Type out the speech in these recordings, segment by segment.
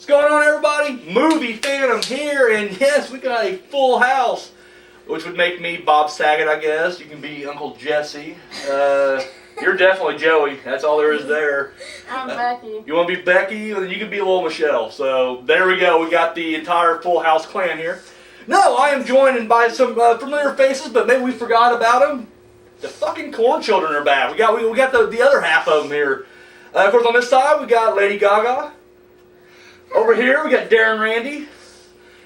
What's going on, everybody? Movie Phantom here, and yes, we got a full house, which would make me Bob Saget, I guess. You can be Uncle Jesse. You're definitely Joey. That's all there is there. I'm Becky. You want to be Becky? Then you can be little Michelle. So there we go. We got the entire full house clan here. No, I am joined by some familiar faces, but maybe we forgot about them. The fucking Corn Children are back. We got the other half of them here. Of course, on this side we got Lady Gaga. Over here we got Darren Randy,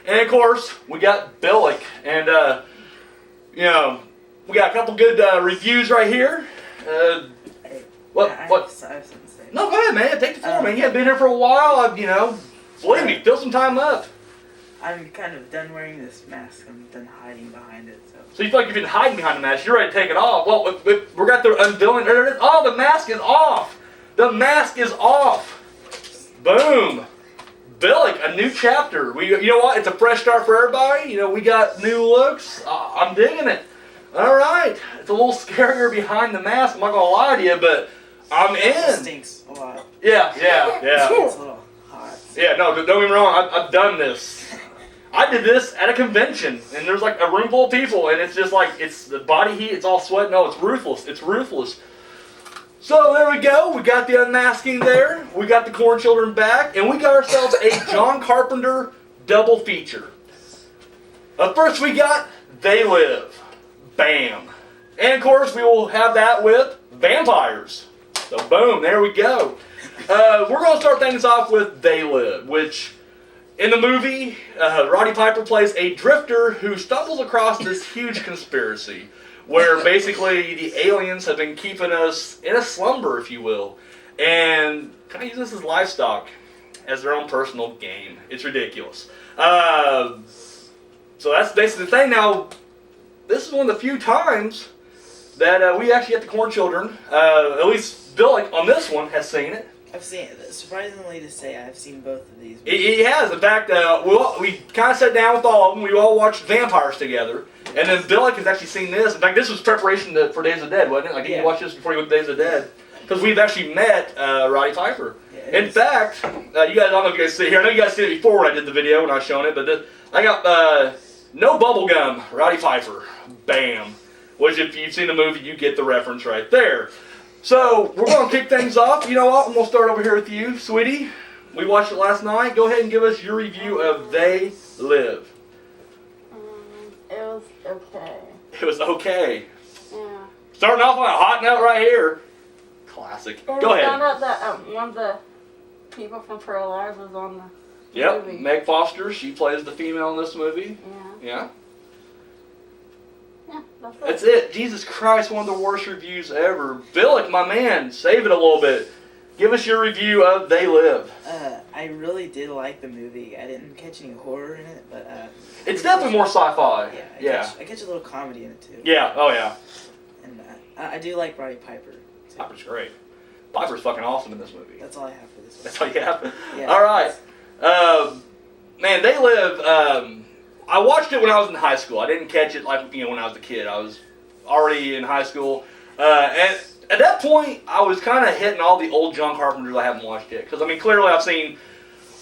and of course we got Bilak. And we got a couple good reviews right here. What? I have something to say. No, go ahead, man. Take the floor, man. You haven't been here for a while. Believe me, fill some time up. I'm kind of done wearing this mask. I'm done hiding behind it. So you feel like you've been hiding behind the mask. You're ready to take it off. Well, we got the unveiling. Oh, the mask is off. The mask is off. Boom. Bilak, a new chapter. You know what? It's a fresh start for everybody. We got new looks. I'm digging it. All right. It's a little scarier behind the mask. I'm not gonna lie to you, but I'm in. It stinks a lot. Yeah. It's a little hot. Yeah, no, don't get me wrong. I've done this. I did this at a convention, and there's like a room full of people, and it's just like, it's the body heat, it's all sweat. No, it's ruthless. It's ruthless. So there we go. We got the unmasking there. We got the Corn Children back, and we got ourselves a John Carpenter double feature. First we got They Live. Bam. And of course we will have that with vampires. So boom, there we go. We're going to start things off with They Live, which in the movie, Roddy Piper plays a drifter who stumbles across this huge conspiracy where basically the aliens have been keeping us in a slumber, if you will, and kind of use this as livestock, as their own personal game. It's ridiculous. So that's basically the thing. Now, this is one of the few times that we actually get the Corn Children. At least Bilak on this one has seen it. I've seen it. Surprisingly to say, I've seen both of these. He has. In fact, we kind of sat down with all of them. We all watched Vampires together. And then Bilak has actually seen this. In fact, this was preparation for Days of the Dead, wasn't it? Like, you watched this before you went to Days of the Dead. Because we've actually met Roddy Piper. Yeah, in fact, you guys, I don't know if you guys see it here. I know you guys seen it before when I did the video, when I was showing it. But I got No Bubblegum, Roddy Piper. Bam. Which, if you've seen the movie, you get the reference right there. So, we're going to kick things off. You know what? I'm going to start over here with you, sweetie. We watched it last night. Go ahead and give us your review of They Live. It was okay. It was okay. Yeah. Starting off on a hot note right here. Classic. And Go we ahead. found out that one of the people from Pearl Lives was on the movie. Meg Foster. She plays the female in this movie. Yeah, that's it. That's it. Jesus Christ, one of the worst reviews ever. Bilak, my man, save it a little bit. Give us your review of They Live. I really did like the movie. I didn't catch any horror in it, but it's definitely more sci-fi. I catch a little comedy in it too. Yeah. Oh yeah. And I do like Roddy Piper too. Piper's great. Piper's fucking awesome in this movie. That's all I have for this one. That's all you have? Yeah. All right. Man, They Live, I watched it when I was in high school. I didn't catch it like when I was a kid. I was already in high school. And at that point, I was kind of hitting all the old John Carpenters I haven't watched yet. Because, clearly I've seen,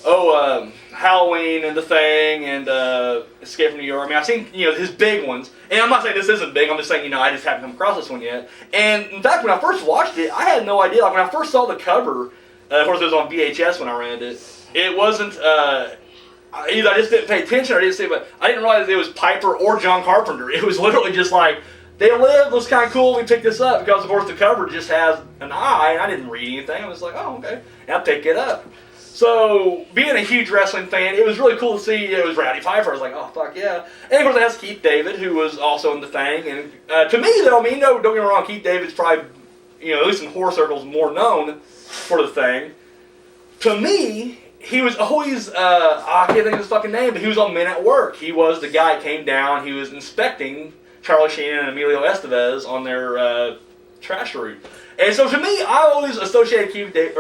Halloween and The Thing and Escape from New York. I've seen, his big ones. And I'm not saying this isn't big. I'm just saying, I just haven't come across this one yet. And, in fact, when I first watched it, I had no idea. Like, when I first saw the cover, of course, it was on VHS when I rented it. It wasn't, either I just didn't pay attention or I didn't see it, but I didn't realize it was Piper or John Carpenter. It was literally just like, They Live, looks kind of cool, we picked this up, because of course the cover just has an eye, and I didn't read anything. I was like, oh, okay, and I picked it up. So, being a huge wrestling fan, it was really cool to see it was Roddy Piper. I was like, oh, fuck yeah. And of course it has Keith David, who was also in The Thing, and to me, though, don't get me wrong, Keith David's probably, at least in horror circles, more known for The Thing. To me, he was always, I can't think of his fucking name, but he was on Men at Work. He was the guy that came down, he was inspecting Charlie Sheen and Emilio Estevez on their trash route. And so to me, I always associated Keith David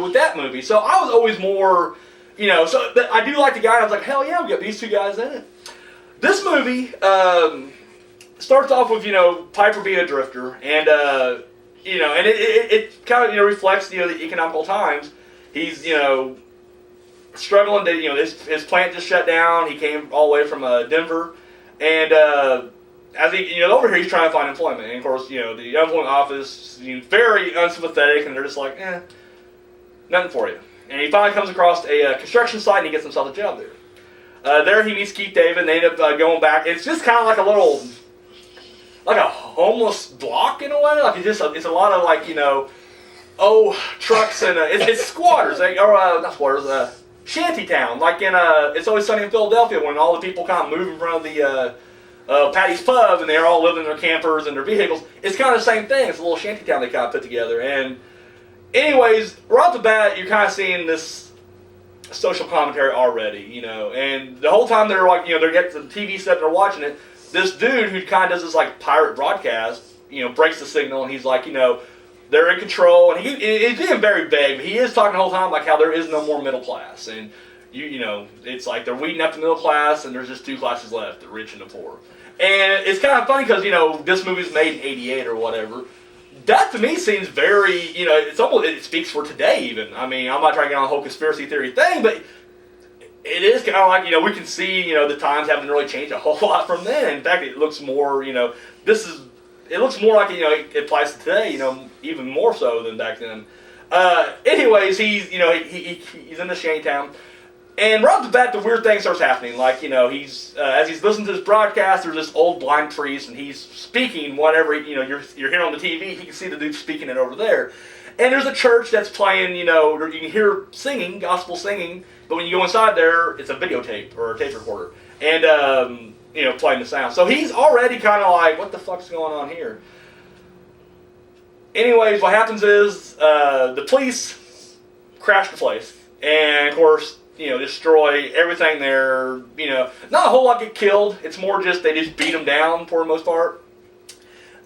with that movie. So I was always more, I do like the guy, and I was like, hell yeah, we got these two guys in it. This movie starts off with, Piper being a drifter, and, and it kind of, reflects, the economical times. He's, struggling to, his plant just shut down. He came all the way from Denver, and as he, over here he's trying to find employment. And of course, the unemployment office is very unsympathetic, and they're just like, nothing for you. And he finally comes across a construction site, and he gets himself a job there. There he meets Keith David, and they end up going back. It's just kind of like a homeless block in a way. Like it's a lot of trucks and it's squatters, not squatters, shanty town. Like in It's Always Sunny in Philadelphia, when all the people kind of move in front of the Patty's Pub, and they're all living in their campers and their vehicles. It's kind of the same thing. It's a little shanty town they kind of put together. And anyways, right off the bat, you're kind of seeing this social commentary already, and the whole time they're they're getting the TV set, they're watching it. This dude who kind of does this pirate broadcast, breaks the signal, and he's like, they're in control, and he's being very vague, but he is talking the whole time how there is no more middle class, and it's like they're weeding up the middle class, and there's just two classes left, the rich and the poor. And it's kind of funny because this movie's made in '88 or whatever. That to me seems very, it speaks for today even. I mean, I'm not trying to get on the whole conspiracy theory thing, but it is kind of like, we can see, the times haven't really changed a whole lot from then. In fact, it looks more, it looks more like, it applies to today, even more so than back then. Anyways, he's in the Shantytown. And right off the bat, the weird thing starts happening. He's as he's listening to this broadcast, there's this old blind priest, and he's speaking whatever, you're hearing on the TV, he can see the dude speaking it over there. And there's a church that's playing, you can hear singing, gospel singing, but when you go inside there, it's a videotape or a tape recorder. And, playing the sound. So he's already kind of like, what the fuck's going on here? Anyways, what happens is the police crash the place. And, of course, destroy everything there. Not a whole lot get killed. It's more just they just beat them down for the most part.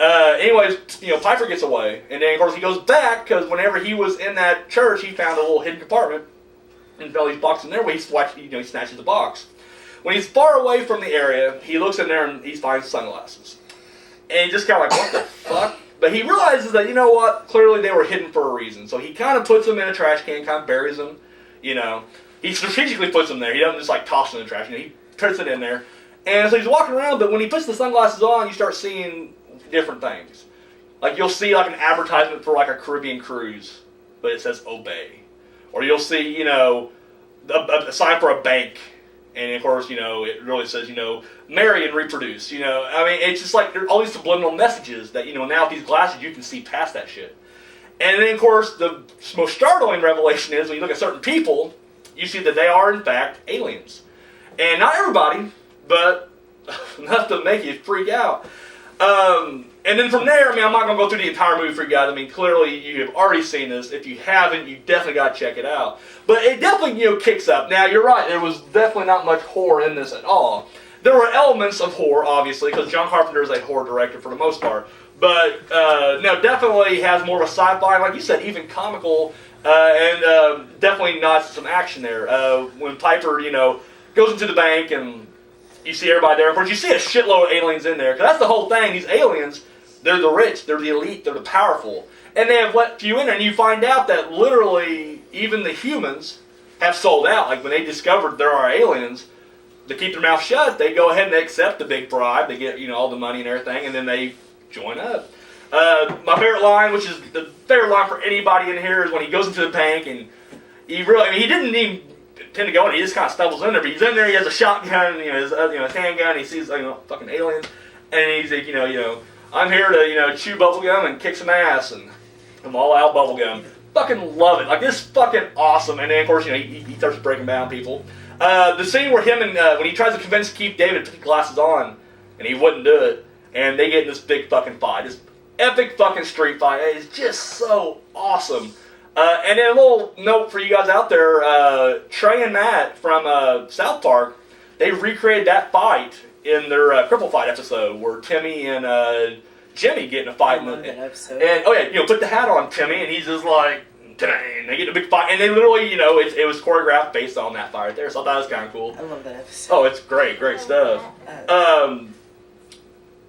Anyways, Piper gets away. And then, of course, he goes back because whenever he was in that church, he found a little hidden compartment and found these boxes in there where he snatches the box. When he's far away from the area, he looks in there and he finds sunglasses. And he's just kind of like, what the fuck? But he realizes that, clearly they were hidden for a reason. So he kind of puts them in a trash can, kind of buries them, He strategically puts them there. He doesn't just toss them in the trash. He puts it in there. And so he's walking around, but when he puts the sunglasses on, you start seeing different things. You'll see an advertisement for a Caribbean cruise, but it says obey. Or you'll see, a sign for a bank. And of course, it really says, marry and reproduce. It's just there are all these subliminal messages that, now with these glasses, you can see past that shit. And then, of course, the most startling revelation is when you look at certain people, you see that they are, in fact, aliens. And not everybody, but enough to make you freak out. And then from there, I'm not going to go through the entire movie for you guys. Clearly, you have already seen this. If you haven't, you definitely got to check it out. But it definitely, kicks up. Now, you're right. There was definitely not much horror in this at all. There were elements of horror, obviously, because John Carpenter is a horror director for the most part. But, definitely has more of a sci-fi, like you said, even comical, and definitely not some action there. When Piper, goes into the bank and you see everybody there. Of course, you see a shitload of aliens in there. Because that's the whole thing. These aliens, they're the rich, they're the elite, they're the powerful. And they have let few in there. And you find out that literally even the humans have sold out. When they discovered there are aliens, to keep their mouth shut, they go ahead and they accept the big bribe. They get, all the money and everything. And then they join up. My favorite line, which is the favorite line for anybody in here, is when he goes into the bank and he really, he didn't even tend to go in. He just kind of stumbles in there. But he's in there. He has a shotgun, his handgun. He sees fucking aliens, and he's like, I'm here to chew bubblegum and kick some ass, and I'm all out bubblegum. Fucking love it. This is fucking awesome. And then of course he starts breaking down people. The scene where him and when he tries to convince Keith David to put the glasses on, and he wouldn't do it, and they get in this big fucking fight. This epic fucking street fight. It's just so awesome. And then a little note for you guys out there, Trey and Matt from South Park, they recreated that fight in their Cripple Fight episode where Timmy and Jimmy get in a fight. That episode. And, put the hat on Timmy, and he's just like, and they get in a big fight. And they literally, it was choreographed based on that fight right there, so I thought it was kind of cool. I love that episode. Oh, it's great stuff.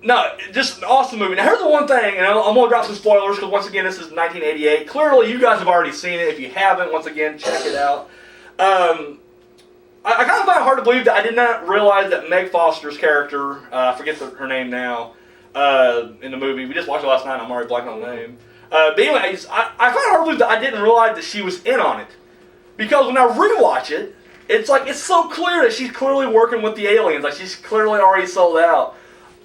No, just an awesome movie. Now, here's the one thing, and I'm going to drop some spoilers, because once again, this is 1988. Clearly, you guys have already seen it. If you haven't, once again, check it out. I kind of find it hard to believe that I did not realize that Meg Foster's character, I forget her name now, in the movie. We just watched it last night. I'm already blanking on the name. But anyways, I find it hard to believe that I didn't realize that she was in on it. Because when I rewatch it, it's like, it's so clear that she's clearly working with the aliens. Like, she's clearly already sold out.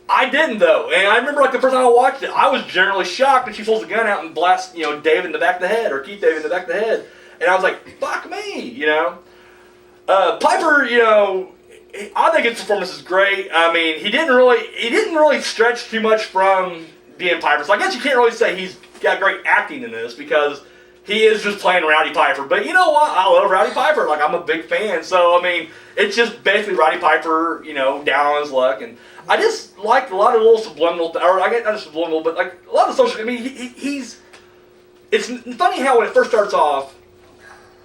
I didn't, though. And I remember, like, the first time I watched it, I was generally shocked when she pulls the gun out and blasts, David in the back of the head, or Keith David in the back of the head. And I was like, fuck me, Piper, I think his performance is great. I mean, he didn't really stretch too much from being Piper. So I guess you can't really say he's got great acting in this, because he is just playing Rowdy Piper. But you know what? I love Rowdy Piper. Like, I'm a big fan. So, I mean, it's just basically Rowdy Piper, down on his luck. And I just like a lot of little subliminal, or I guess not just subliminal, but like a lot of social, I mean, he's, it's funny how when it first starts off,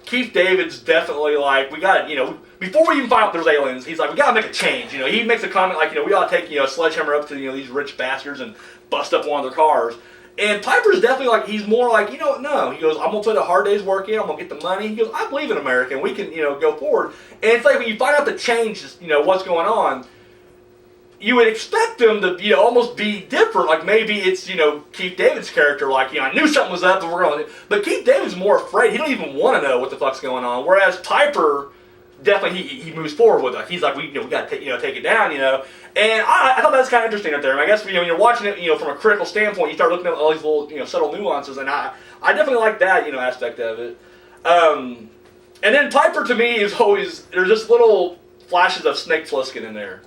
Keith David's definitely like, we got to, before we even find out there's aliens, he's like, we got to make a change. He makes a comment like, we ought to take, a sledgehammer up to, these rich bastards and bust up one of their cars. And Piper's definitely like, he's more like, no. He goes, I'm going to put a hard day's work in. I'm going to get the money. He goes, I believe in America and we can, go forward. And it's like when you find out the change, what's going on, you would expect them to, almost be different. Like maybe it's, Keith David's character, like, I knew something was up and we're going to, but Keith David's more afraid. He don't even want to know what the fuck's going on. Whereas Piper, definitely he moves forward with it. He's like, we got to take it down, And I thought that's kind of interesting up there. I guess, when you're watching it, from a critical standpoint, you start looking at all these little, subtle nuances, and I definitely like that, aspect of it. And then Piper, to me, is always, there's just little flashes of Snake Plissken in there.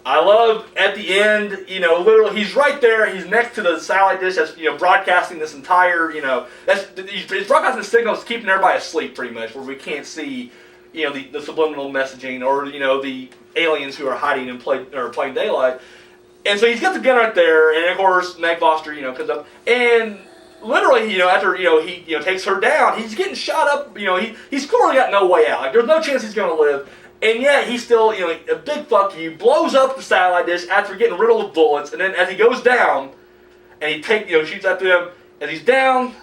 I love, at the end, literally, he's right there, he's next to the satellite dish that's, broadcasting this entire, it's broadcasting the signal, it's keeping everybody asleep, pretty much, where we can't see, the subliminal messaging, or, the aliens who are hiding and playing daylight. And so he's got the gun right there, and of course, Meg Foster, comes up, and literally, after, he, takes her down, he's getting shot up, he's clearly got no way out. Like, there's no chance he's going to live. And yet, he's still, a big fuck you, blows up the satellite dish after getting rid of the bullets, and then as he goes down, and he shoots at them, as he's down,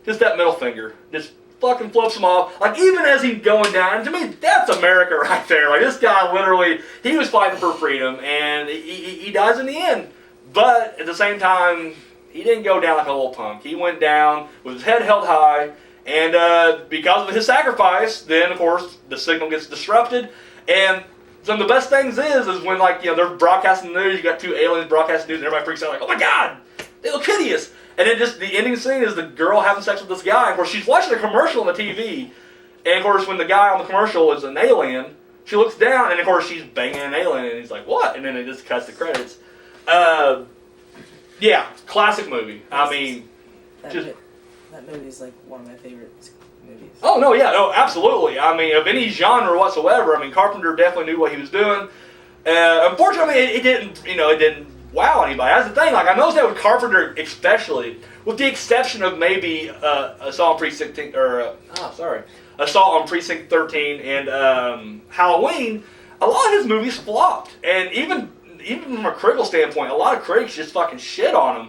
just that middle finger, just fucking flips him off. Like, even as he's going down, and to me, that's America right there. Like, this guy literally, he was fighting for freedom, and he dies in the end. But, at the same time, he didn't go down like a little punk. He went down with his head held high, and because of his sacrifice, then, of course, the signal gets disrupted. And some of the best things is when, like, they're broadcasting the news, you got two aliens broadcasting news, and everybody freaks out like, oh my god, they look hideous. And then just the ending scene is the girl having sex with this guy. And of course, she's watching a commercial on the TV. And of course, when the guy on the commercial is an alien, she looks down, and of course, she's banging an alien. And he's like, what? And then it just cuts the credits. Yeah, classic movie. I mean, that movie's like one of my favorite movies. Oh, no, yeah, no, absolutely. I mean, of any genre whatsoever, I mean, Carpenter definitely knew what he was doing. Unfortunately, it didn't wow anybody. That's the thing. Like, I noticed that with Carpenter especially, with the exception of maybe Assault on Precinct, Assault on Precinct 13 and Halloween, a lot of his movies flopped. And even from a critical standpoint, a lot of critics just fucking shit on them.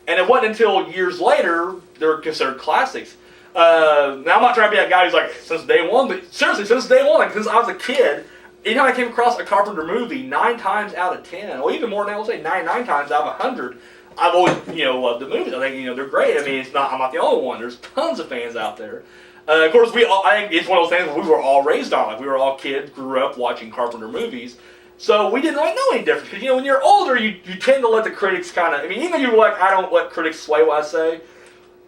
And it wasn't until years later they were considered classics. Now, I'm not trying to be that guy who's like, since day one, but seriously, since day one, like, since I was a kid, anytime I came across a Carpenter movie, 9 times out of 10, or even more than that, we'll say 99 times out of 100, I've always, loved the movies. I think, they're great. I mean, I'm not the only one. There's tons of fans out there. Of course, I think it's one of those things we were all raised on. Like, we were all kids, grew up watching Carpenter movies. So we didn't really know any difference. Because, when you're older, you tend to let the critics kind of, I mean, even you're like, I don't let critics sway what I say.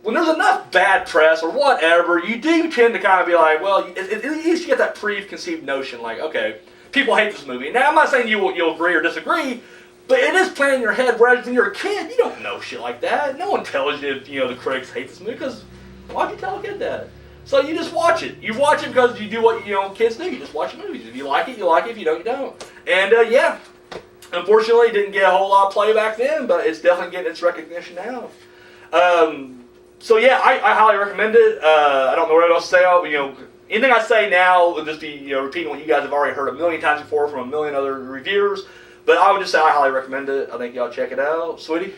When there's enough bad press or whatever, you do tend to kind of be like, well, at least you get that preconceived notion, like, okay, people hate this movie. Now, I'm not saying you'll agree or disagree, but it is playing in your head, whereas when you're a kid, you don't know shit like that. No one tells you, the critics hate this movie, because why'd you tell a kid that? So you just watch it. You watch it because you do what, kids do. You just watch movies. If you like it, you like it. If you don't, you don't. And, yeah, unfortunately, it didn't get a whole lot of play back then, but it's definitely getting its recognition now. So, yeah, I highly recommend it. I don't know what else to say. Anything I say now will just be, repeating what you guys have already heard a million times before from a million other reviewers. But I would just say I highly recommend it. I think y'all check it out. Sweetie,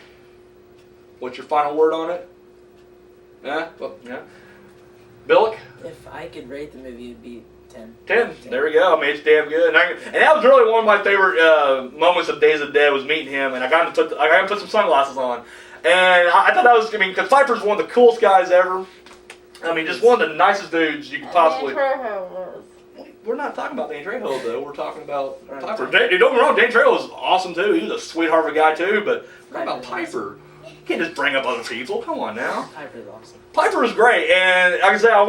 what's your final word on it? Yeah? Well, yeah. Bilak? If I could rate the movie, it'd be 10. 10. There we go. I mean, it's damn good. And that was really one of my favorite moments of Days of the Dead was meeting him, and I got him to put some sunglasses on. And I thought that was, I mean, because Pfeiffer's one of the coolest guys ever. I mean, just one of the nicest dudes you could possibly. We're not talking about Danny Trejo, though. We're talking about Pfeiffer. Don't get me wrong, Danny Trejo was awesome, too. He was a sweetheart of a guy, too. But what about Pfeiffer? You can't just bring up other people. Come on now. Pfeiffer's awesome. Pfeiffer was great. And like I said, I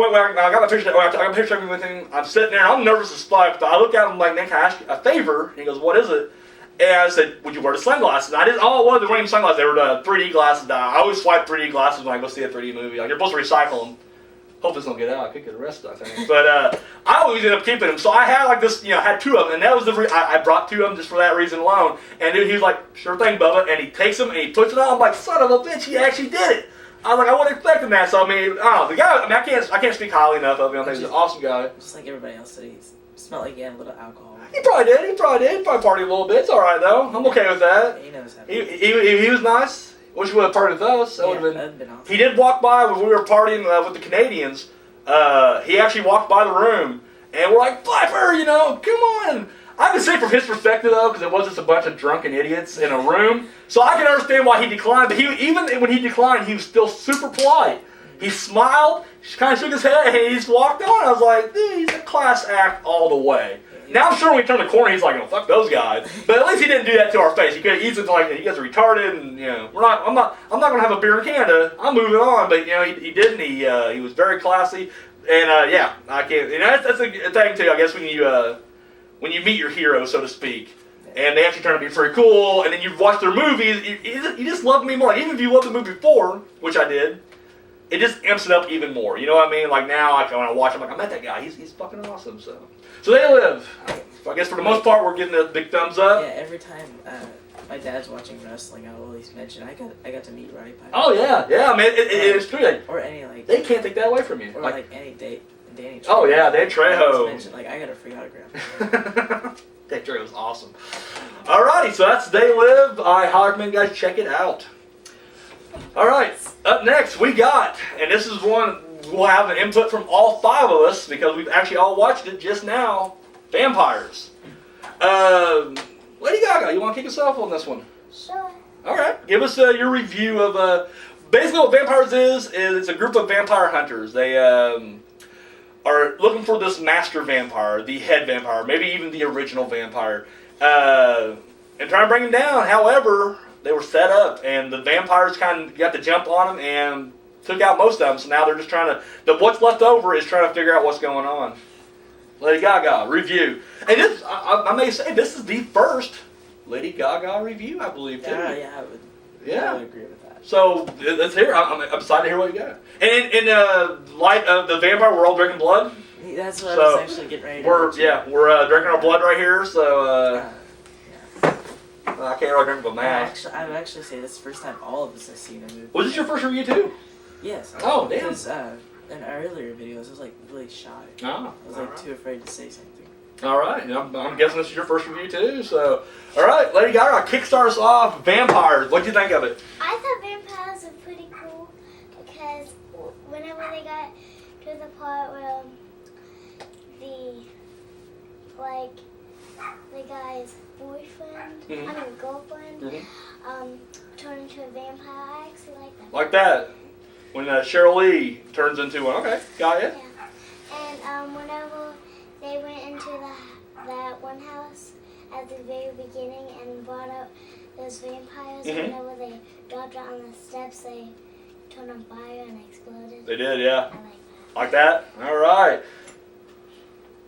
got my picture. I got a picture of him with him. I'm sitting there, and I'm nervous as fuck. But I look at him like, man, can I ask you a favor? And he goes, what is it? And I said, would you wear the sunglasses? And I didn't, all it was, they weren't even sunglasses. They were the 3D glasses. I always swipe 3D glasses when I go see a 3D movie. Like, you're supposed to recycle them. Hope this don't get out. I could get arrested, I think. But I always end up keeping them. So I had like this, I had 2 of them. And that was I brought 2 of them just for that reason alone. And dude, he was like, sure thing, Bubba. And he takes them and he puts it on. I'm like, son of a bitch, he actually did it. I was like, I wasn't expecting that. So I mean, the guy, I mean, I can't speak highly enough of him. I think he's an awesome guy. Just like everybody else said, he smelled like he had a little alcohol. He probably did. He probably partied a little bit. It's all right though. I'm okay with that. He knows how He was nice. Wish he would have partied with us. That would have been awesome. He did walk by when we were partying with the Canadians. He actually walked by the room, and we're like, Pfeiffer, come on. I can say from his perspective, though, because it was just a bunch of drunken idiots in a room, so I can understand why he declined, but even when he declined, he was still super polite. He smiled, kind of shook his head, and he just walked on. I was like, dude, he's a class act all the way. Now I'm sure when we turn the corner, he's like, oh, fuck those guys. But at least he didn't do that to our face. He could have easily like, you guys are retarded, and I'm not gonna have a beer in Canada. I'm moving on. But he didn't. He was very classy, and I can't. That's a thing too. I guess when you meet your hero, so to speak, and they actually turn out to be pretty cool, and then you watch their movies, you just love me more. Like, even if you loved the movie before, which I did. It just amps it up even more. You know what I mean? Like now, when I watch him, like I met that guy. He's fucking awesome. So They Live. I guess for the most part, we're getting a big thumbs up. Yeah, every time my dad's watching wrestling, I'll always mention I got to meet Roddy Piper. Oh yeah. I mean, it's true. Or any like. They can't take that away from you. Or like any Danny Trejo. Oh yeah, Danny Trejo. Mention, like I got a free autograph. Danny Trejo's awesome. Alrighty, so that's They Live. I highly recommend you guys check it out. All right, up next we got, and this is one we'll have an input from all 5 of us because we've actually all watched it just now. Vampires. Lady Gaga, you want to kick us off on this one? Sure. All right, give us your review of. Basically, what Vampires is it's a group of vampire hunters. They are looking for this master vampire, the head vampire, maybe even the original vampire, and trying to bring him down. However, they were set up, and the vampires kind of got the jump on them and took out most of them. So now they're just trying to. What's left over is trying to figure out what's going on. Lady Gaga review, and this I may say this is the first Lady Gaga review, I believe too. I would agree with that. So let's hear. I'm excited to hear what you got. And in light of the vampire, we're all drinking blood. That's what I was actually getting ready to do. We're drinking our blood right here. So. I can't really drink with mask. I would actually say this is the first time all of us have seen a movie. Was this your first review too? Yes. Oh, damn. Because in earlier videos, I was like really shy. Oh, I was like too afraid to say something. All right. I'm guessing this is your first review too. So, all right, Lady Gaga, kickstart us off. Vampires. What'd you think of it? I thought vampires were pretty cool because whenever they got to the part where the guy's boyfriend, girlfriend, turned into a vampire, I actually like that. Like that. When Cheryl Lee turns into one. Okay, got it. Yeah. And whenever they went into that one house at the very beginning and brought up those vampires, whenever they dropped on the steps, they turned on fire and exploded. They did, yeah. I like that. Like that? All right.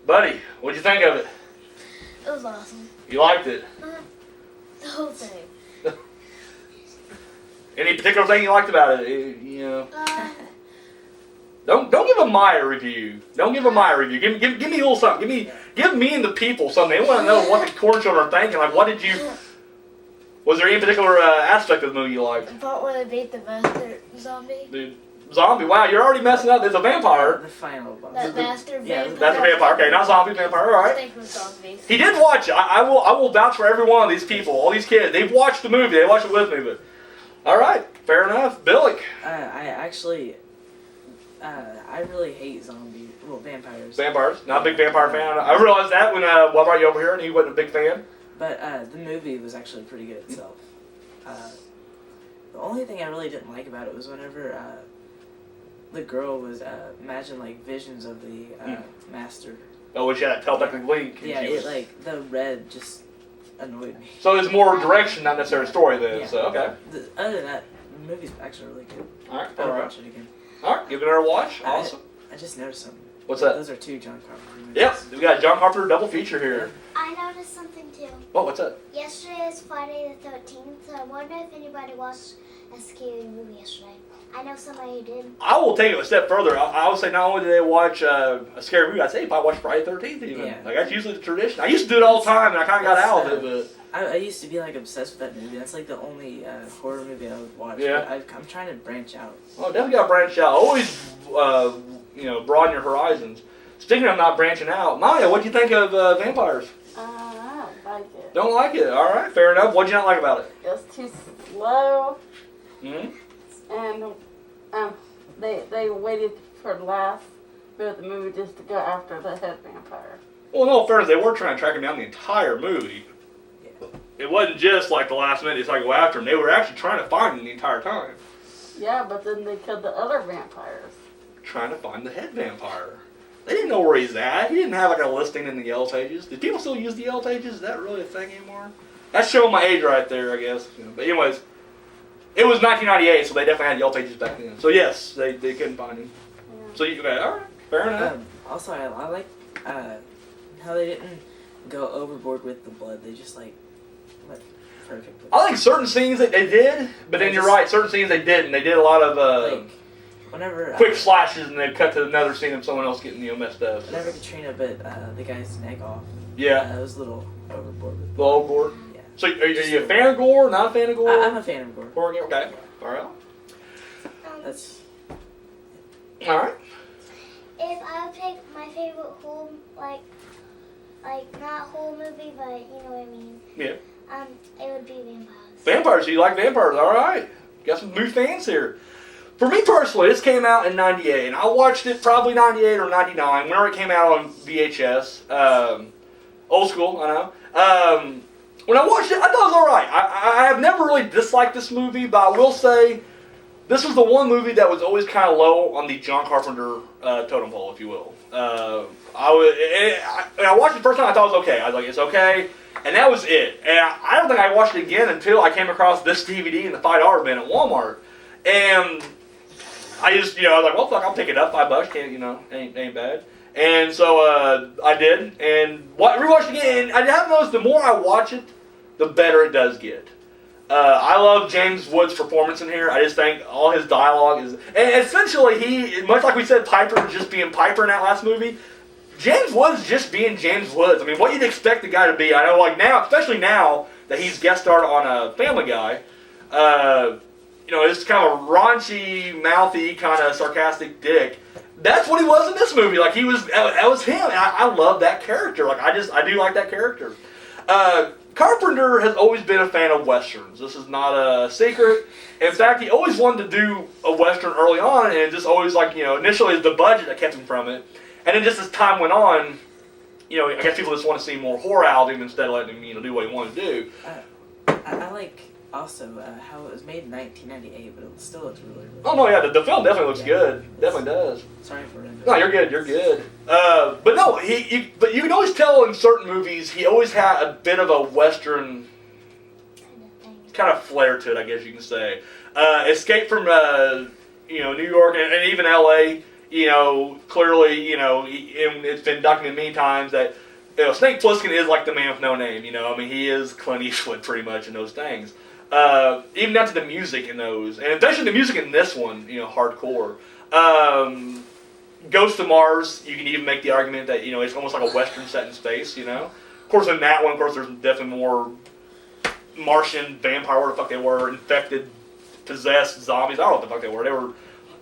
Buddy, what'd you think of it? It was awesome. You liked it? The whole thing. Any particular thing you liked about it? Don't give a Maya review. Don't give a Maya review. Give me a little something. Give me and the people something. They want to know what the corn children are thinking. Like, what did you? Was there any particular aspect of the movie you liked? The part where they beat the master zombie. Dude, zombie. Wow, you're already messing up. There's a vampire. The final boss. That master vampire. That's a vampire. Okay, not zombie, vampire. All right. He did watch it. I will vouch for every one of these people, all these kids. They've watched the movie. They watched it with me. But all right, fair enough. Bilak. I actually, I really hate zombies. Well, vampires. Vampires. Not a big vampire fan. I realized that when well, brought you over here and he wasn't a big fan. But the movie was actually pretty good itself. The only thing I really didn't like about it was whenever the girl was imagine like visions of the master. Oh, which had that telepathic link. Yeah, it like the red just annoyed me. So it's more direction, not necessarily story then. Yeah. So okay. Other than that, the movie's actually really good. All right. I'll All right. watch it again. All right. Give it another watch. Awesome. I just noticed something. What's that? Those are 2 John Carpenter movies. Yep. We got John Carpenter double feature here. I noticed something too. Oh, what's that? Yesterday is Friday the 13th, so I wonder if anybody watched a scary movie yesterday. I know somebody who did. I will take it a step further. I would say not only do they watch a scary movie, I'd say if I watch Friday the 13th even. Yeah. Like that's usually the tradition. I used to do it all the time, and I kind of got out of it. But I used to be like obsessed with that movie. That's like the only horror movie I would watch. Yeah. But I'm trying to branch out. well, definitely got to branch out. Always, broaden your horizons. Speaking of not branching out, Maya, what do you think of vampires? I don't like it. Don't like it. All right, fair enough. What'd you not like about it? It's too slow, Hmm. and they waited for the last bit of the movie just to go after the head vampire. Well, no fairness, they were trying to track him down the entire movie. Yeah. It wasn't just like the last minute, it's like go after him. They were actually trying to find him the entire time. Yeah, but then they killed the other vampires. Trying to find the head vampire. They didn't know where he's at. He didn't have like a listing in the Yellow Pages. Do people still use the Yellow Pages? Is that really a thing anymore? That's showing my age right there, I guess. But anyways, it was 1998, so they definitely had Yellow Pages back then. So yes, they couldn't find him. Yeah. So you okay? All right, fair enough. Also, I like how they didn't go overboard with the blood. They just like went perfect. With I think certain scenes that they did, but then you're right. Certain scenes they didn't. They did a lot of like whenever quick flashes, and then cut to another scene of someone else getting messed up. whenever Katrina bit the guy's neck off. Yeah, It was a little overboard. With the old board. Yeah. So are you a fan of gore? Not a fan of gore? I'm a fan of gore. Gore, okay. All right. That's All right. If I would pick my favorite whole, like not whole movie, but you know what I mean. Yeah. It would be vampires. Vampires. So you like vampires? All right. Got some new fans here. For me personally, this came out in '98, and I watched it probably '98 or '99, whenever it came out on VHS. Old school, I know. When I watched it, I thought it was all right. I have never really disliked this movie, but I will say this was the one movie that was always kind of low on the John Carpenter totem pole, if you will. When I watched it the first time, I thought it was okay. I was like, it's okay. And that was it. And I don't think I watched it again until I came across this DVD in the $5 bin at Walmart. And I just, I was like, well, fuck, I'll pick it up. $5, ain't bad. And so I did, and rewatched it again. And I have noticed the more I watch it, the better it does get. I love James Woods' performance in here. I just think all his dialogue is, and essentially he, much like we said, Piper just being Piper in that last movie. James Woods just being James Woods. I mean, what you'd expect the guy to be. I know, like now, especially now that he's guest starred on Family Guy. It's kind of a raunchy, mouthy, kind of sarcastic dick. That's what he was in this movie. Like that was him. And I love that character. Like I do like that character. Carpenter has always been a fan of westerns. This is not a secret. In fact, he always wanted to do a western early on, and just always initially it's the budget that kept him from it. And then just as time went on, I guess people just want to see more horror out of him instead of letting him do what he wanted to do. I like also how it was made in 1998, but it still looks really, really Oh no, yeah, the film definitely looks good. Definitely does. Sorry for it. No, you're good. You're good. But no, but you can always tell in certain movies he always had a bit of a western kind of flair to it, I guess you can say. Escape from New York and even L.A. Clearly, and it's been documented many times that Snake Plissken is like the man with no name. He is Clint Eastwood pretty much in those things. Even down to the music in those, and especially the music in this one, hardcore. Ghost of Mars, you can even make the argument that it's almost like a western set in space. Of course, in that one, there's definitely more Martian vampire, what the fuck they were, infected, possessed zombies. I don't know what the fuck they were.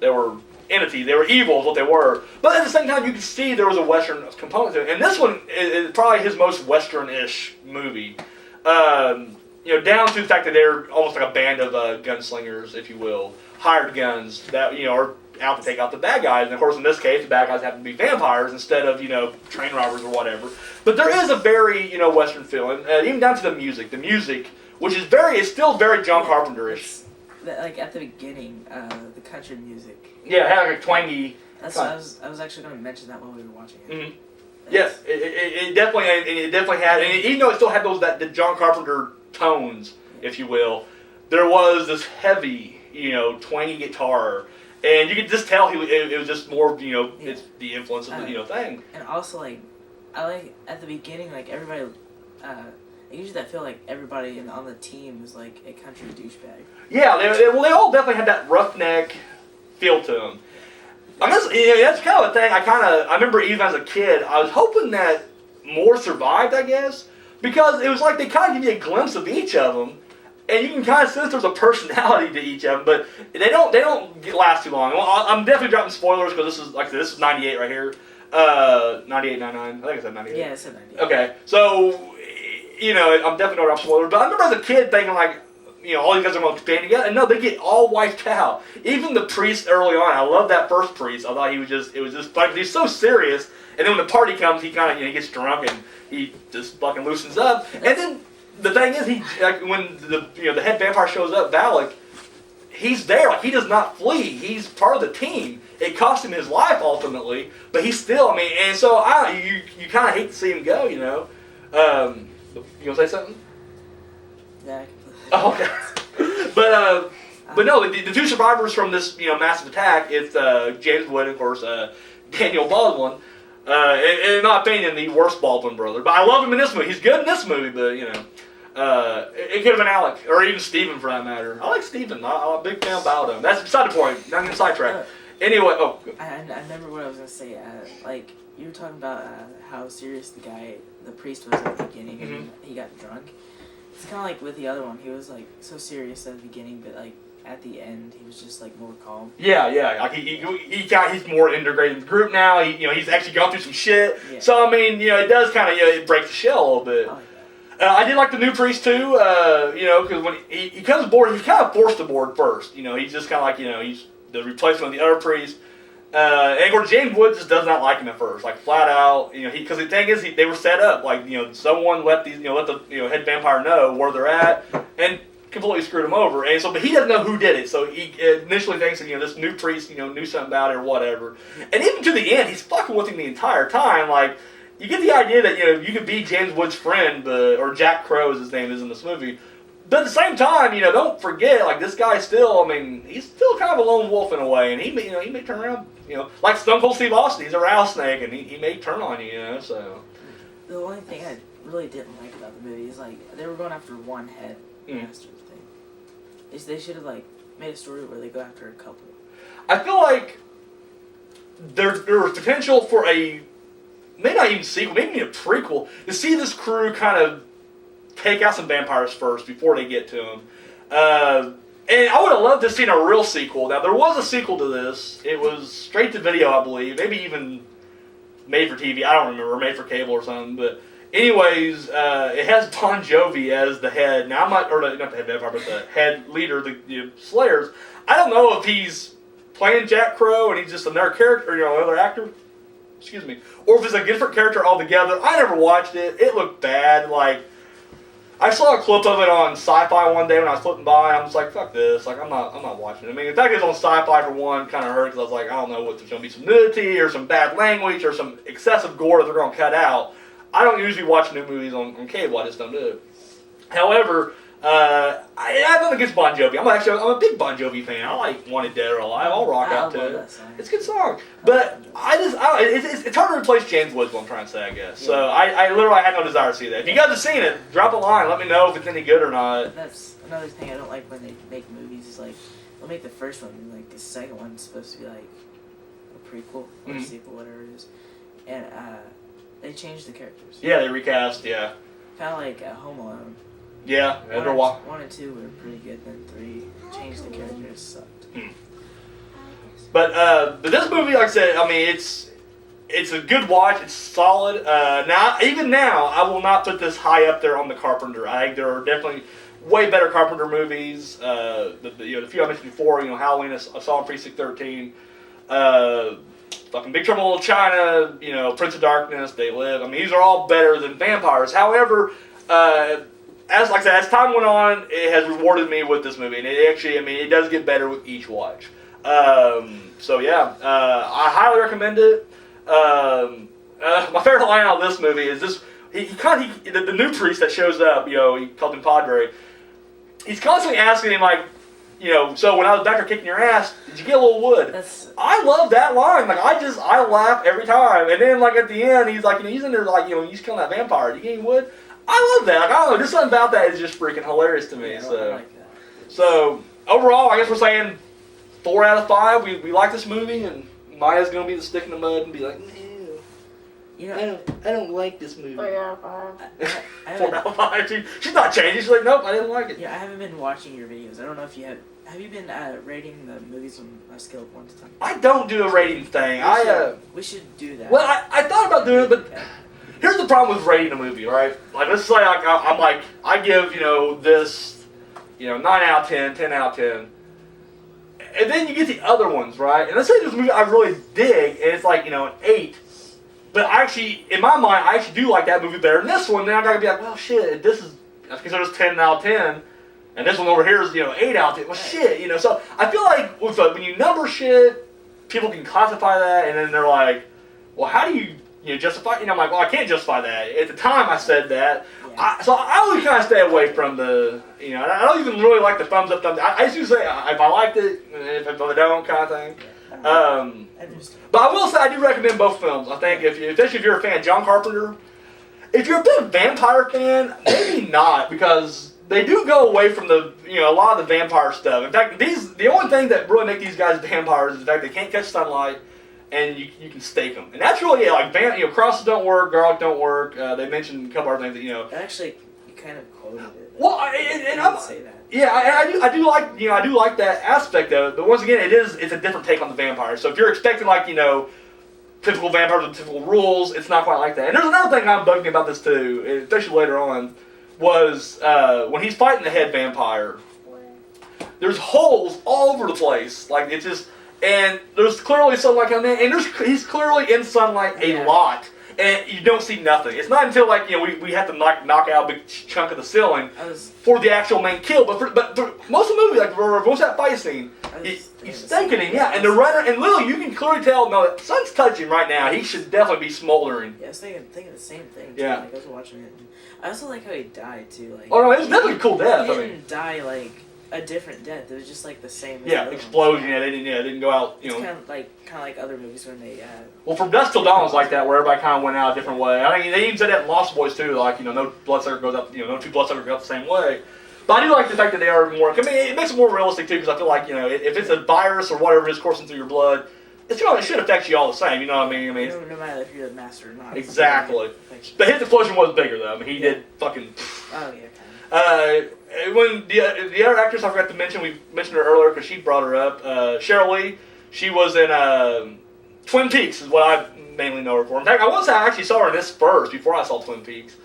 They were entities. They were evil, is what they were. But at the same time, you could see there was a western component to it. And this one is probably his most western-ish movie. Down to the fact that they're almost like a band of gunslingers, if you will, hired guns that are out to take out the bad guys. And of course, in this case, the bad guys happen to be vampires instead of train robbers or whatever. But there is a very Western feel, and even down to the music. The music, which is still very John Carpenter-ish. Like at the beginning, the country music. Yeah, it had like a twangy. That's what I was actually going to mention that while we were watching it. Mm-hmm. Yes, it definitely had, and even though it still had the John Carpenter tones, if you will, there was this heavy, twangy guitar, and you could just tell it was just more, it's the influence of the thing. And also, like, I like at the beginning, like everybody, usually I feel like everybody on the team is like a country douchebag. Yeah, they all definitely had that roughneck feel to them. That's kind of a thing. I remember even as a kid, I was hoping that more survived, I guess, because it was like they kind of give you a glimpse of each of them, and you can kind of sense there's a personality to each of them, but they don't last too long. Well, I'm definitely dropping spoilers because this is 98 right here, 98, 99. I think I said 98. Yeah, I said 98. Okay, so I'm definitely not dropping spoilers, but I remember as a kid thinking like, all you guys are going to band together. And no, they get all wiped out. Even the priest early on, I love that first priest. I thought it was just funny. He's so serious. And then when the party comes, he kind of, he gets drunk and he just fucking loosens up. And then the thing is, when the head vampire shows up, Bilak, he's there. Like, he does not flee. He's part of the team. It cost him his life ultimately, but he's still, and so you kind of hate to see him go, You going to say something? Yeah. Oh, okay. But no, the two survivors from this massive attack, it's James Wood and of course Daniel Baldwin. In my opinion, the worst Baldwin brother. But I love him in this movie. He's good in this movie, but it could have been Alec or even Steven for that matter. I like Steven. I'm a big fan of Baldwin. That's beside the point. Not gonna sidetrack. Anyway, I remember what I was gonna say. Like you were talking about how serious the priest was at the beginning, mm-hmm. and he got drunk. It's kind of like with the other one. He was like so serious at the beginning, but like at the end, he was just like more calm. Yeah. Like he's more integrated in the group now. He's actually gone through some shit. Yeah. So it does kind of it breaks the shell a little bit. I like that. I did like the new priest too. Because when he comes aboard, he's kind of forced aboard first. He's just kind of like he's the replacement of the other priest. And of course, James Woods just does not like him at first, like flat out. Because the thing is, they were set up like someone let the head vampire know where they're at, and completely screwed him over. And so, but he doesn't know who did it. So he initially thinks that this new priest knew something about it or whatever. And even to the end, he's fucking with him the entire time. Like you get the idea that you could be James Woods' friend, or Jack Crow, as his name is in this movie. But at the same time, don't forget, like, this guy still, he's still kind of a lone wolf in a way, and he may turn around, like Stone Cold Steve Austin, he's a rattlesnake, and he may turn on you, so. The only thing I really didn't like about the movie is, like, they were going after one head master thing. They should have, like, made a story where they go after a couple. I feel like there was potential for maybe not even sequel, maybe a prequel, to see this crew kind of take out some vampires first before they get to them. And I would have loved to have seen a real sequel. Now, there was a sequel to this. It was straight to video, I believe. Maybe even made for TV. I don't remember. Made for cable or something. But anyways, it has Bon Jovi as the head. Now, not the head vampire, but the head leader of the Slayers. I don't know if he's playing Jack Crow and he's just another character, another actor. Excuse me. Or if it's a different character altogether. I never watched it. It looked bad. Like, I saw a clip of it on Sci-Fi one day when I was flipping by, and I'm just like, fuck this. Like, I'm not watching it. The fact it's on Sci-Fi for one kind of hurt because I was like, I don't know what there's going to be some nudity or some bad language or some excessive gore that they're going to cut out. I don't usually watch new movies on cable. I just don't do it. However, I have nothing against Bon Jovi. I'm a big Bon Jovi fan. I like Wanted Dead or Alive. I'll rock out to it. It's a good song. But it's hard to replace James Woods, what I'm trying to say, I guess. Yeah. So I literally had no desire to see that. If you guys have seen it, drop a line. Let me know if it's any good or not. That's another thing I don't like when they make movies is like, they'll make the first one and like the second one's supposed to be like a prequel or a sequel, whatever it is. And they changed the characters. Yeah, they recast, yeah. Kind of like Home Alone. Yeah, one and two were pretty good, then three changed the characters, sucked. But this movie, like I said, it's a good watch. It's solid. Even now, I will not put this high up there on the Carpenter. I think there are definitely way better Carpenter movies. The few I mentioned before, Halloween, Assault on Precinct 13. fucking Big Trouble in Little China, you know, Prince of Darkness, They Live. I mean, these are all better than vampires. However, as like I said, as time went on, it has rewarded me with this movie, and it actually, I mean, it does get better with each watch. So yeah, I highly recommend it. My favorite line out of this movie is this. The new priest that shows up, you know, he called him Padre. He's constantly asking him, like, you know, so when I was back there kicking your ass, did you get a little wood? I love that line. Like, I laugh every time. And then, like, at the end, he's like, you know, he's in there, like, you know, he's killing that vampire. Did you get any wood? I love that. Like, I don't know, just something about that is just freaking hilarious to me. Yeah, So, I like that. So overall, I guess we're saying 4 out of 5. We like this movie, and Maya's gonna be the stick in the mud and be like, You know, I don't like this movie. 3 out of 5. 4 out of 5. She's not changing. She's like, nope, I didn't like it. Yeah, I haven't been watching your videos. I don't know if you have. Have you been rating the movies on a scale of 1 to 10? I don't do a rating thing. We should do that. Well, I thought about doing it, but here's the problem with rating a movie, right? Like, let's say I'm like, I give, you know, this, you know, 9 out of 10, 10 out of 10. And then you get the other ones, right? And let's say this movie I really dig, and it's like, you know, an 8. But I actually, in my mind, I actually do like that movie better than this one. Then I gotta be like, well, shit, I consider this 10 out of 10. And this one over here is, you know, 8 out of 10. Well, shit, you know. So I feel like when you number shit, people can classify that, and then they're like, well, how do you justify? You know, I'm like, well, I can't justify that. At the time, I said that. Yeah. So I always kind of stay away from the, you know, I don't even really like the thumbs up, thumbs down. I used to say if I liked it, if I don't, kind of thing. But I will say I do recommend both films. I think especially if you're a fan of John Carpenter, if you're a big vampire fan, maybe not, because they do go away from the, you know, a lot of the vampire stuff. In fact, the only thing that really make these guys vampires is the fact they can't catch sunlight, and you can stake them. And that's really it. Like, you know, crosses don't work, garlic don't work. They mentioned a couple other things that, you know. Actually, you kind of quoted it. Well, I didn't say that. Yeah, I do like, you know, I do like that aspect of it. But once again, it's a different take on the vampire. So if you're expecting, like, you know, typical vampires with typical rules, it's not quite like that. And there's another thing I'm bugging me about this too, especially later on, was when he's fighting the head vampire. There's holes all over the place. Like, it's just, and there's clearly sunlight coming in, and he's clearly in sunlight a lot. And you don't see nothing. It's not until, like, you know, we have to knock out a big chunk of the ceiling for the actual main kill. But for most of the movie, like, for most of that fight scene, he's thinking him, yeah. And the runner, and literally, you can clearly tell, no, the sun's touching right now. He should definitely be smoldering. Yeah, I was thinking the same thing. Yeah. Like, I was watching it. And I also like how he died too. Like, oh no, it was definitely a cool death. He didn't die like a different death. It was just like the same. Yeah, explosion. Yeah, they didn't go out. You know, kind of like other movies when they. Well, From Dusk Till Dawn was like that, where everybody kind of went out a different way. I think they even said that in Lost Boys too. Like, you know, no bloodsucker goes up. You know, no two bloodsuckers go up the same way. But I do like the fact that they are more. I mean, it makes it more realistic too, because I feel like, you know, if it's a virus or whatever is coursing through your blood, it should affect you all the same. You know what I mean? No matter if you're the master or not. Exactly. The hit explosion was bigger though. I mean, he did fucking. Oh yeah. When the other actress I forgot to mention, we mentioned her earlier because she brought her up. Cheryl Lee, she was in Twin Peaks, is what I mainly know her for. In fact, I want to say I actually saw her in this first before I saw Twin Peaks,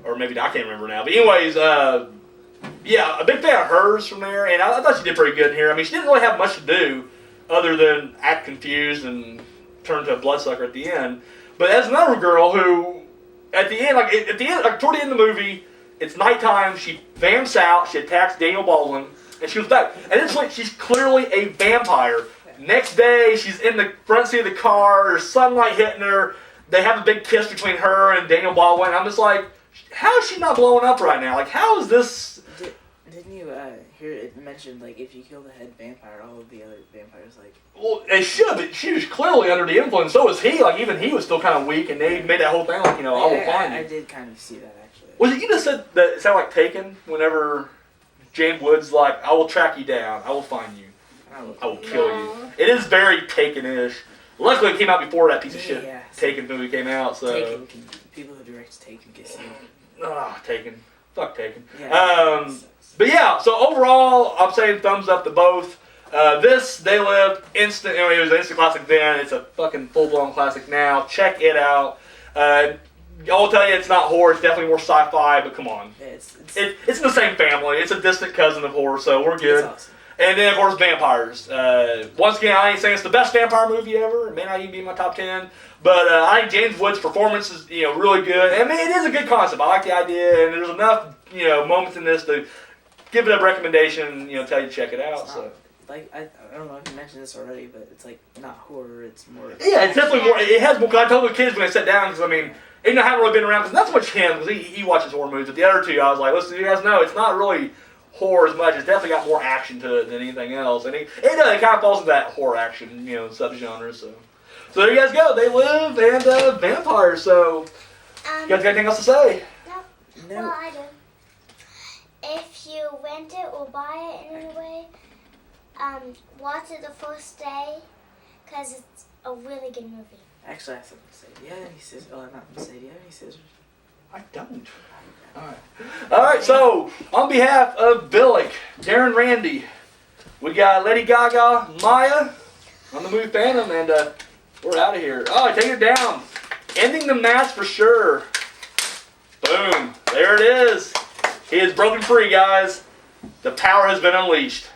or maybe I can't remember now. But anyways, yeah, a big fan of hers from there, and I thought she did pretty good here. I mean, she didn't really have much to do other than act confused and turn to a bloodsucker at the end. But there's another girl who, at the end, like toward the end of the movie, it's nighttime. She vamps out. She attacks Daniel Baldwin, and she was back. And this point, she's clearly a vampire. Next day, she's in the front seat of the car. There's sunlight hitting her. They have a big kiss between her and Daniel Baldwin. I'm just like, how is she not blowing up right now? Like, how is this? Didn't you hear it mentioned, like, if you kill the head vampire, all of the other vampires, like... Well, it should, but she was clearly under the influence. So was he. Like, even he was still kind of weak, and they made that whole thing like, you know, I will find you. I did kind of see that, actually. Was it you that said that it sounded like Taken whenever Jane Wood's like, I will track you down, I will find you, I will kill you. It is very Taken-ish. Luckily, it came out before that piece of shit Taken movie came out, so... People who direct Taken get sued. Taken. Fuck Taken. Yeah, but yeah, so overall, I'm saying thumbs up to both. This, They Lived, instant, you know, it was an instant classic then. It's a fucking full-blown classic now. Check it out. I will tell you it's not horror. It's definitely more sci-fi, but come on. Yeah, it's in the same family. It's a distant cousin of horror, so we're good. It's awesome. And then, of course, vampires. Once again, I ain't saying it's the best vampire movie ever. It may not even be in my top 10. But I think James Woods' performance is, really good. I mean, it is a good concept. I like the idea, and there's enough, moments in this to give it a recommendation, tell you to check it out. So. Like, I don't know if you mentioned this already, but it's like not horror, it's more... Yeah, it's definitely more, it has more, because I told the kids when I sat down, because I mean, I haven't really been around, because not so much him, because he watches horror movies, but the other two, I was like, listen, you guys know, it's not really horror as much, it's definitely got more action to it than anything else, and it kind of falls into that horror action, subgenre, so there you guys go, They Live and vampires, so, you guys got anything else to say? No. Well, I do. If you rent it or buy it anyway, watch it the first day, because it's a really good movie. Actually, I have something to say. Do you have any scissors? Oh, I'm not going to say. Do you have any scissors? I don't. Alright, so, on behalf of Bilak, Darren Randy, we got Lady Gaga, Maya, on the movie Phantom, and we're out of here. Oh, take it down. Ending the mask for sure. Boom. There it is. He is broken free, guys. The power has been unleashed.